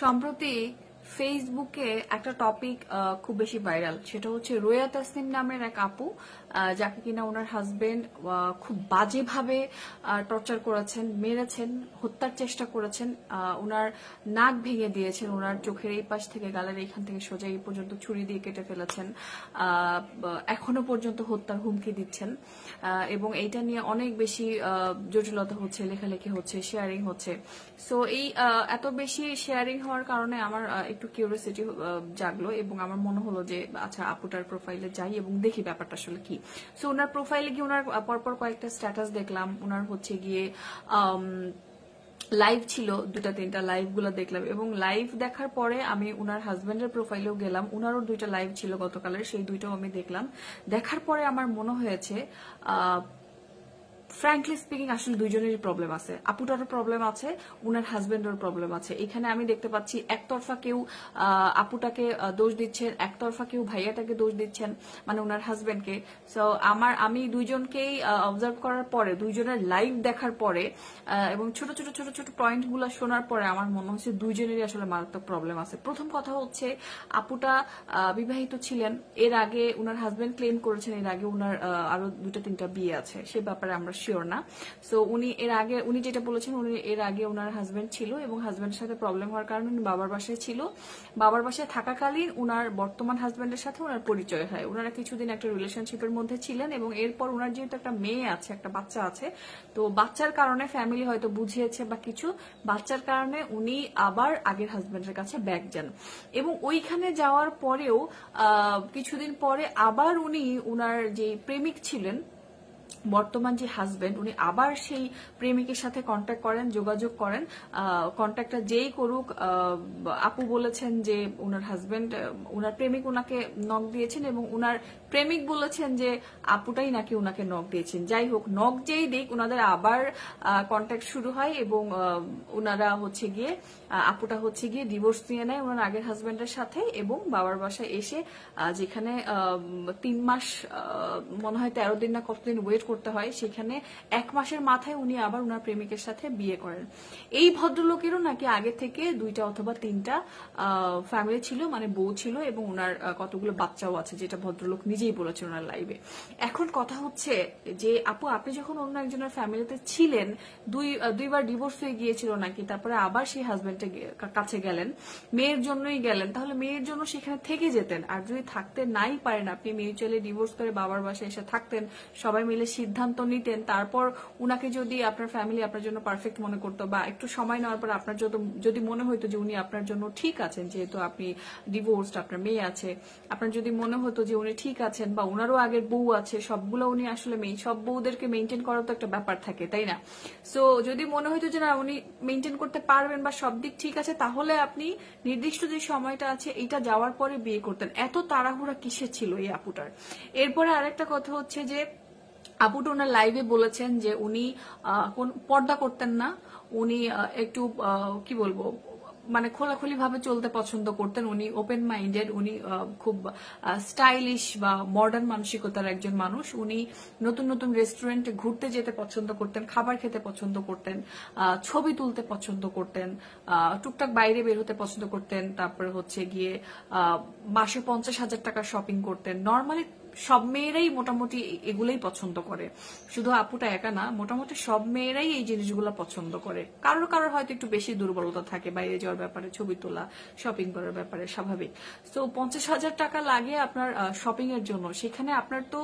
সম্প্রতি ফেসবুকে একটা টপিক খুব বেশি ভাইরাল, সেটা হচ্ছে রোয়া তাসনিম নামের এক আপু, যাকে কিনা ওনার হাজবেন্ড খুব বাজেভাবে টর্চার করেছেন, মেরেছেন, হত্যার চেষ্টা করেছেন। ওনার নাক ভেঙে দিয়েছেন, ওনার চোখের এই পাশ থেকে গালের এইখান থেকে সোজা এই পর্যন্ত ছুরি দিয়ে কেটে ফেলেছেন। এখনো পর্যন্ত হত্যার হুমকি দিচ্ছেন এবং এইটা নিয়ে অনেক বেশি জটিলতা হচ্ছে, লেখালেখি হচ্ছে, শেয়ারিং হচ্ছে। সো এই এত বেশি শেয়ারিং হওয়ার কারণে আমার একটু কিউরিওসিটি জাগলো এবং আমার মনে হলো যে আচ্ছা আপুটার প্রোফাইলে যাই এবং দেখি ব্যাপারটা আসলে কি। সো ওনার প্রোফাইলে গিয়ে ওনার পরপর কয়েকটা স্ট্যাটাস দেখলাম, ওনার হচ্ছে গিয়ে লাইভ ছিল, 2-3টা লাইভ গুলো দেখলাম এবং লাইভ দেখার পরে আমি উনার হাজবেন্ডের প্রোফাইলেও গেলাম, উনারও 2টা লাইভ ছিল গতকালের, সেই 2টাও আমি দেখলাম। দেখার পরে আমার মনে হয়েছে ফ্র্যাঙ্কলি স্পিকিং আসলে দুইজনেরই প্রবলেম আছে, আপুটারও প্রবলেম আছে, উনার হাজবেন্ডের প্রবলেম আছে। এখানে আমি দেখতে পাচ্ছি একতরফা কেউ আপুটাকে দোষ দিচ্ছেন, একতরফা কেউ ভাইয়াটাকে দোষ দিচ্ছেন, মানে উনার হাজবেন্ডকে। সো আমি দুইজনকেই অবজার্ভ করার পরে, দুইজনের লাইভ দেখার পরে এবং ছোট ছোট ছোট ছোট পয়েন্ট গুলো শোনার পরে আমার মনে হচ্ছে দুইজনেরই আসলে মারাত্মক প্রবলেম আছে। প্রথম কথা হচ্ছে আপুটা বিবাহিত ছিলেন, এর আগে উনার হাজবেন্ড ক্লেম করেছেন এর আগে উনার আরো 2-3টা বিয়ে আছে, সে ব্যাপারে আমরা শিওর না। সো উনি যেটা বলেছেন, উনি এর আগে ওনার হাজবেন্ড ছিল এবং হাজবেন্ডের সাথে প্রবলেম হওয়ার কারণে উনি বাবার বাসায় ছিল। বাবার বাসায় থাকাকালীন উনার বর্তমান হাজবেন্ডের সাথে ওনার পরিচয় হয়, ওনারা কিছুদিন একটা রিলেশনশিপের মধ্যে ছিলেন এবং এরপর ওনার যেহেতু একটা মেয়ে আছে, একটা বাচ্চা আছে, তো বাচ্চার কারণে ফ্যামিলি হয়তো বুঝিয়েছে বা কিছু, বাচ্চার কারণে উনি আবার আগের হাজবেন্ডের কাছে ব্যাক যান এবং ওইখানে যাওয়ার পরেও কিছুদিন পরে আবার উনি উনার যে প্রেমিক ছিলেন, বর্তমান যে হাজবেন্ড, উনি আবার সেই প্রেমিকের সাথে কন্ট্যাক্ট করেন, যোগাযোগ করেন। কন্ট্যাক্টটা যেই করুক, আপু বলেছেন যে উনার হাজবেন্ড, উনার প্রেমিক উনাকে নক দিয়েছেন এবং উনার প্রেমিক বলেছেন যে আপুটাই নাকি উনাকে নক দিয়েছেন। যাই হোক, নক যেই দিক ওনাদের আবার কন্ট্যাক্ট শুরু হয় এবং ওনারা হচ্ছে গিয়ে আপুটা হচ্ছে গিয়ে ডিভোর্স নিয়ে নেয় ওনার আগের হাজবেন্ডের সাথে এবং বাবার বাসায় এসে যেখানে 3 মাস মনে হয় 13 দিন না কতদিন ওয়েট করতে হয়, সেখানে 1 মাসের মাথায় উনি আবার উনার প্রেমিকের সাথে বিয়ে করেন। এই ভদ্রলোকেরও নাকি আগে থেকে 2টা অথবা 3টা ফ্যামিলি ছিল, মানে বউ ছিল এবং উনার কতগুলো বাচ্চাও আছে, যেটা ভদ্রলোক নিজেই বলেছেন ওনার লাইভে। এখন কথা হচ্ছে যে আপু, আপনি যখন অন্য একজনের ফ্যামিলিতে ছিলেন, দুইবার ডিভোর্স হয়ে গিয়েছিল নাকি, তারপরে আবার সেই হাজবেন্ডের কাছে গেলেন, মেয়ের জন্যই গেলেন, তাহলে মেয়ের জন্য সেখানে থেকে যেতেন। আর যদি থাকতে নাই পারেন, আপনি মিউচুয়ালি ডিভোর্স করে বাবার বাসায় এসে থাকতেন, সবাই মিলে সিদ্ধান্ত নিতেন, তারপর উনাকে যদি আপনার ফ্যামিলি আপনার জন্য পারফেক্ট মনে করতো বা একটু সময় নেওয়ার পর আপনার যদি মনে হতো যে উনি আপনার জন্য ঠিক আছেন, যেহেতু আপনি ডিভোর্সড, আপনার মেয়ে আছে, আপনার যদি মনে হতো যে উনি ঠিক আছেন বা উনারও আগের বউ আছে, সবগুলো উনি আসলে সব বউদেরকে মেনটেন করার তো একটা ব্যাপার থাকে, তাই না? সো যদি মনে হতো যে না উনি মেনটেন করতে পারবেন বা সব দিক ঠিক আছে, তাহলে আপনি নির্দিষ্ট যে সময়টা আছে এটা যাওয়ার পরে বিয়ে করতেন। এত তাড়াহুড়া কিসে ছিল এই আপুটার? এরপরে আরেকটা কথা হচ্ছে যে আপুটা ওনার লাইভে বলেছেন যে উনি কোন পর্দা করতেন না, উনি একটু কি বলবো, মানে খোলাখুলি ভাবে চলতে পছন্দ করতেন, উনি ওপেন মাইন্ডেড, উনি খুব স্টাইলিশ বা মডার্ন মানসিকতার একজন মানুষ। উনি নতুন নতুন রেস্টুরেন্টে ঘুরতে যেতে পছন্দ করতেন, খাবার খেতে পছন্দ করতেন, ছবি তুলতে পছন্দ করতেন, টুকটাক বাইরে বের হতে পছন্দ করতেন, তারপরে হচ্ছে গিয়ে মাসে 50,000 টাকা শপিং করতেন। নর্মালি সব মেয়েরাই মোটামুটি এগুলোই পছন্দ করে, শুধু আপুটা একা না, মোটামুটি সব মেয়েরাই এই জিনিসগুলো পছন্দ করে। কারোর কারোর হয়তো একটু বেশি দুর্বলতা থাকে বাইরে যাওয়ার ব্যাপারে, ছবি তোলা, শপিং করার ব্যাপারে, স্বাভাবিক। তো 50,000 টাকা লাগে আপনার শপিং এর জন্য, সেখানে আপনার তো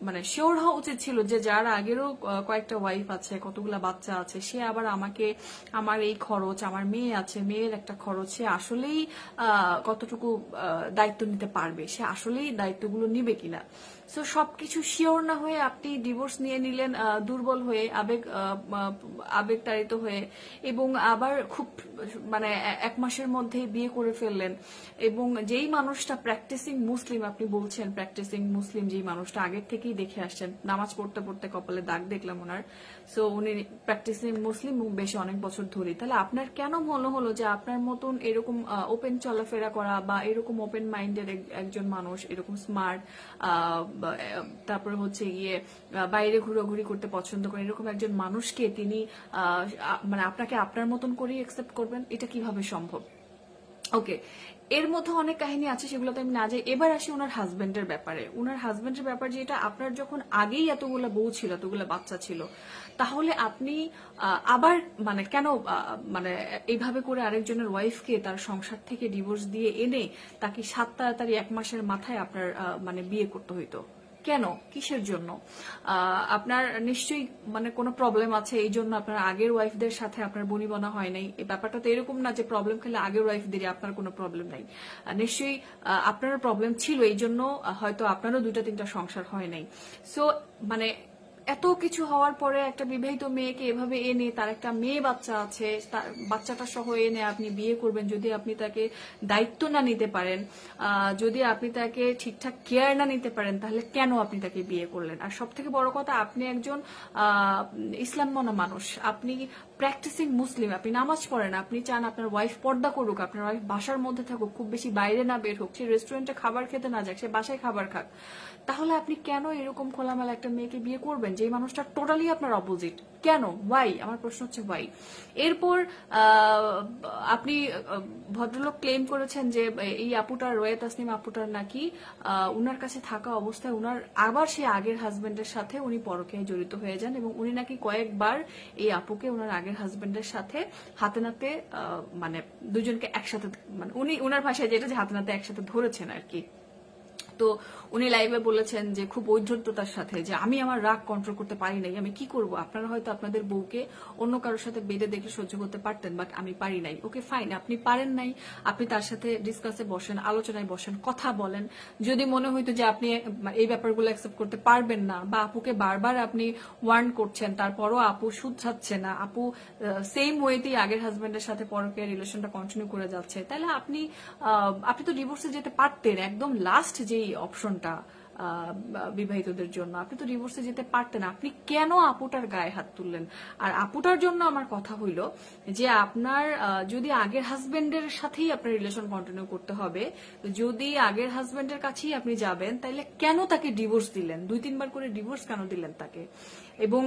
মানে শিওর হওয়া উচিত ছিল যে যার আগেরও কয়েকটা ওয়াইফ আছে, কতগুলা বাচ্চা আছে, সে আবার আমাকে, আমার এই খরচ, আমার মেয়ে আছে, মেয়ের একটা খরচ, সে আসলেই কতটুকু দায়িত্ব নিতে পারবে, সে আসলেই দায়িত্বগুলো নিবে কিনা। সো সবকিছু শিওর না হয়ে আপনি ডিভোর্স নিয়ে নিলেন, দুর্বল হয়ে, আবেগতাড়িত হয়ে, এবং আবার খুব মানে 1 মাসের মধ্যে বিয়ে করে ফেললেন। এবং যেই মানুষটা প্র্যাকটিসিং মুসলিম, আপনি বলছেন প্র্যাকটিসিং মুসলিম, যেই মানুষটা আগের থেকেই দেখে আসছেন, নামাজ পড়তে পড়তে কপালে দাগ দেখলাম ওনার, সো উনি প্র্যাকটিসিং মুসলিম বেশি অনেক বছর ধরে, তাহলে আপনার কেন মনে হলো যে আপনার মতন এরকম ওপেন চলাফেরা করা বা এরকম ওপেন মাইন্ডের একজন মানুষ, এরকম স্মার্ট তারপরে হচ্ছে গিয়ে বাইরে ঘোরাঘুরি করতে পছন্দ করেন, এরকম একজন মানুষকে তিনি মানে আপনাকে আপনার মতন করেই অ্যাকসেপ্ট করবেন? এটা কিভাবে সম্ভব? ওকে, এর মধ্যে অনেক কাহিনী আছে, সেগুলোতে আমি না যাই। এবার আসি ওনার হাজবেন্ডের ব্যাপারে। ওনার হাজবেন্ডের ব্যাপার যেটা, আপনার যখন আগেই এতগুলো বউ ছিল, এতগুলো বাচ্চা ছিল, তাহলে আপনি আবার মানে কেন মানে এইভাবে করে আরেকজনের ওয়াইফকে তার সংসার থেকে ডিভোর্স দিয়ে এনে তাকে 7 তাড়াতাড়ি 1 মাসের মাথায় আপনার মানে বিয়ে করতে হইতো? কেন? কিসের জন্য? আপনার নিশ্চয়ই মানে কোনো প্রবলেম আছে, এই জন্য আপনার আগের ওয়াইফদের সাথে আপনার বনিবনা হয় নাই। এই ব্যাপারটা তো এরকম না যে প্রবলেম খেলে আগের ওয়াইফদেরই আপনার কোনো প্রবলেম নাই। নিশ্চয়ই আপনারও প্রবলেম ছিল, এই জন্য হয়তো আপনারও 2-3টা সংসার হয় নাই। সো মানে এত কিছু হওয়ার পরে একটা বিবাহিত মেয়েকে এভাবে এনে, তার একটা মেয়ে বাচ্চা আছে, তার বাচ্চাটা সহ এনে আপনি বিয়ে করবেন, যদি আপনি তাকে দায়িত্ব না নিতে পারেন, যদি আপনি তাকে ঠিকঠাক কেয়ার না নিতে পারেন, তাহলে কেন আপনি তাকে বিয়ে করলেন? আর সব থেকে বড় কথা, আপনি একজন ইসলাম মানা মানুষ, আপনি প্র্যাকটিসিং মুসলিম, আপনি নামাজ পড়েন, আপনি চান আপনার ওয়াইফ পর্দা করুক, আপনার ওয়াইফ বাসার মধ্যে থাকুক, খুব বেশি বাইরে না বের হোক, সে রেস্টুরেন্টে খাবার খেতে না যাক, সে বাসায় খাবার খাক। তাহলে আপনি কেন এরকম খোলামেলা একটা মেয়েকে বিয়ে করবেন যে মানুষটা টোটালি আপনার অপোজিট? কেন? ওয়াই? আমার প্রশ্ন হচ্ছে ওয়াই। এরপর আপনি ভদ্রলোক ক্লেম করেছেন যে এই আপুটার, রোয়া তাসনিম আপুটার নাকি উনার কাছে থাকা অবস্থায় উনার আবার সে আগের হাজবেন্ডের সাথে উনি পরকীয়ায় জড়িত হয়ে যান, এবং উনি নাকি কয়েকবার এই আপুকে উনার আগের হাজবেন্ডের সাথে হাতে নাতে মানে দুজনকে একসাথে, মানে উনি উনার ভাষায় যেটা, যে হাতে নাতে একসাথে ধরেছেন আর কি। তো উনি লাইভে বলেছেন যে খুব ঔদ্ধত্যতার সাথে, যে আমি আমার রাগ কন্ট্রোল করতে পারি নাই, আমি কি করব? আপনারা হয়তো আপনাদের বউকে অন্য কারোর সাথে বেঁধে দেখে সহ্য করতে পারতেন, বাট আমি পারি নাই। ওকে ফাইন, আপনি পারেন নাই, আপনি তার সাথে ডিসকাসে বসেন, আলোচনায় বসেন, কথা বলেন। যদি মনে হইতো যে আপনি এই ব্যাপারগুলো অ্যাকসেপ্ট করতে পারবেন না, বা আপুকে বারবার আপনি ওয়ার্ন করছেন, তারপরও আপু শুধরাচ্ছে না, আপু সেম ওয়েতেই আগের হাজবেন্ডের সাথে পরকীয়া রিলেশনটা কন্টিনিউ করে যাচ্ছে, তাহলে আপনি তো ডিভোর্সে যেতে পারতেন। একদম লাস্ট যেই অপশনটা বিবাহিতদের জন্য, আপনি তো ডিভোর্সে যেতে পারতেন। আপনি কেন আপুটার গায়ে হাত তুললেন? আর আপুটার জন্য আমার কথা হইল যে আপনার যদি আগের হাজবেন্ডের সাথেই আপনার রিলেশন কন্টিনিউ করতে হবে, যদি আগের হাজবেন্ডের কাছেই আপনি যাবেন, তাহলে কেন তাকে ডিভোর্স দিলেন? 2-3 বার করে ডিভোর্স কেন দিলেন তাকে? এবং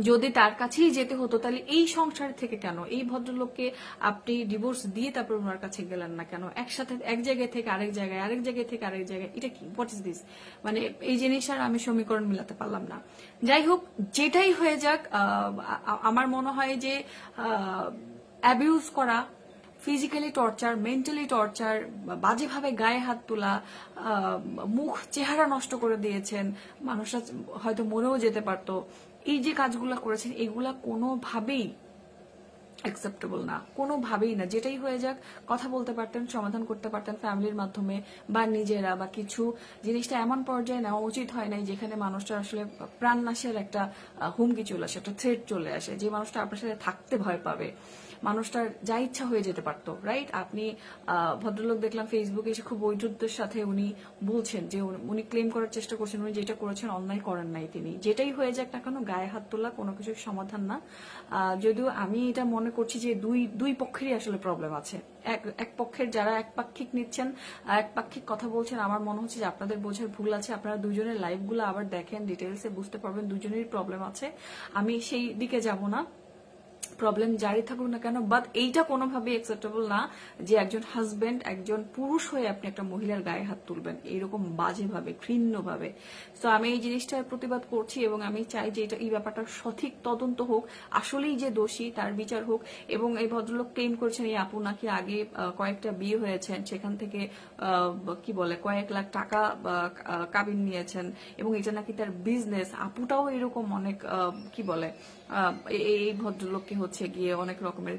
যদি তার কাছেই যেতে হতো, তাহলে এই সংসার থেকে কেন এই ভদ্রলোককে আপনি ডিভোর্স দিয়ে তারপর ওনার কাছে গেলেন না কেন? একসাথে এক জায়গায় থেকে আরেক জায়গায়, আরেক জায়গায় থেকে আরেক জায়গায়, এটা কি? What is this? মানে এই জিনিসটার আমি সমীকরণ মিলাতে পারলাম না। যাই হোক, যেটাই হয়ে যাক, আমার মনে হয় যে অ্যাবিউজ করা, ফিজিক্যালি টর্চার, মেন্টালি টর্চার, বাজেভাবে গায়ে হাত তোলা, মুখ চেহারা নষ্ট করে দিয়েছেন, মানুষরা হয়তো মরেও যেতে পারতো, এই যে কাজগুলো করেছেন, এগুলা কোনোভাবেই অ্যাকসেপ্টেবল না, কোনোভাবেই না। যেটাই হয়ে যাক, কথা বলতে পারতেন, সমাধান করতে পারতেন ফ্যামিলির মাধ্যমে বা নিজেরা, বা কিছু জিনিসটা এমন পর্যায়ে নেওয়া উচিত হয় নাই যেখানে মানুষটা আসলে প্রাণনাশের একটা হুমকি চলে আসে, একটা থ্রেট চলে আসে, যে মানুষটা আপনার সাথে থাকতে ভয় পাবে, মানুষটার যা ইচ্ছা হয়ে যেতে পারতো, রাইট? আপনি ভদ্রলোক দেখলাম ফেসবুকে এসে খুব ঐশ্বর্যের সাথে উনি বলছেন যে উনি ক্লেম করার চেষ্টা করছেন উনি যেটা করেছেন অন্যায় করেন নাই তিনি। যেটাই হয়ে যাক না কেন, গায়ে হাত তোলা কোনো কিছুর সমাধান না। যদিও আমি এটা মনে করছি যে দুই পক্ষেরই আসলে প্রবলেম আছে। এক পক্ষের যারা একপাক্ষিক নিচ্ছেন, একপাক্ষিক কথা বলছেন, আমার মনে হচ্ছে যে আপনাদের বোঝার ভুল আছে। আপনারা দুজনের লাইভগুলো আবার দেখেন, ডিটেলসে বুঝতে পারবেন দুজনেরই প্রবলেম আছে। আমি সেই দিকে যাব না, প্রবলেম জারি থাকুক না কেন, বাট এইটা কোনোভাবেই অ্যাকসেপ্টেবল না যে একজন হাজবেন্ড, একজন পুরুষ হয়ে আপনি একটা মহিলার গায়ে হাত তুলবেন এইরকম বাজেভাবে, ঘৃণ্যভাবে। তো আমি এই জিনিসটার প্রতিবাদ করছি, এবং আমি চাই যে এই ব্যাপারটার সঠিক তদন্ত হোক, আসলেই যে দোষী তার বিচার হোক। এবং এই ভদ্রলোক ক্লেম করছেন এই আপু নাকি আগে কয়েকটা বিয়ে হয়েছেন, সেখান থেকে কি বলে কয়েক লাখ টাকা কাবিন নিয়েছেন, এবং এটা নাকি তার বিজনেস। আপুটাও এরকম অনেক কি বলে এই ভদ্রলোককে হচ্ছে গিয়ে অনেক রকমের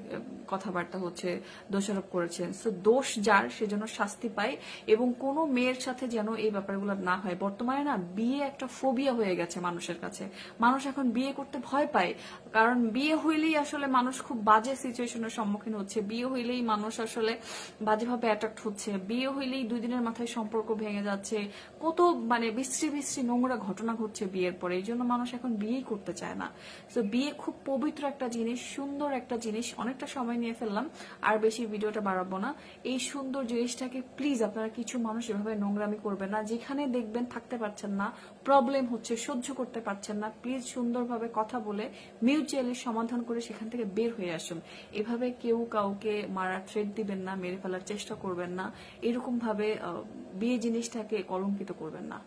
কথাবার্তা হচ্ছে দোষারোপ করেছেন। সো দোষ যার, সেজন্য শাস্তি পায়, এবং কোনো মেয়ের সাথে যেন এই ব্যাপারগুলো না হয়। বর্তমানে না বিয়ে একটা ফোবিয়া হয়ে গেছে মানুষের কাছে, মানুষ এখন বিয়ে করতে ভয় পায়, কারণ বিয়ে হইলেই আসলে মানুষ খুব বাজে সিচুয়েশনের সম্মুখীন হচ্ছে, বিয়ে হইলেই মানুষ আসলে বাজেভাবে অ্যাট্রাক্ট হচ্ছে, বিয়ে হইলেই 2 দিনের মাথায় সম্পর্ক ভেঙে যাচ্ছে, কত মানে বিশ্রী বিশ্রী নোংরা ঘটনা ঘটছে বিয়ের পরে। এই জন্য মানুষ এখন বিয়েই করতে চায় না। তো বিয়ে বিয়ে খুব পবিত্র একটা জিনিস, সুন্দর একটা জিনিস। অনেকটা সময় নিয়ে ফেললাম, আর বেশি ভিডিওটা বাড়াবো না। এই সুন্দর জিনিসটাকে প্লিজ আপনারা কিছু মানুষ এভাবে নোংরামি করবেন না। যেখানে দেখবেন থাকতে পারছেন না, প্রবলেম হচ্ছে, সহ্য করতে পারছেন না, প্লিজ সুন্দরভাবে কথা বলে মিউচুয়ালি সমাধান করে সেখান থেকে বের হয়ে আসুন। এভাবে কেউ কাউকে মারার থ্রেট দিবেন না, মেরে ফেলার চেষ্টা করবেন না, এরকম ভাবে বিয়ে জিনিসটাকে কলঙ্কিত করবেন না।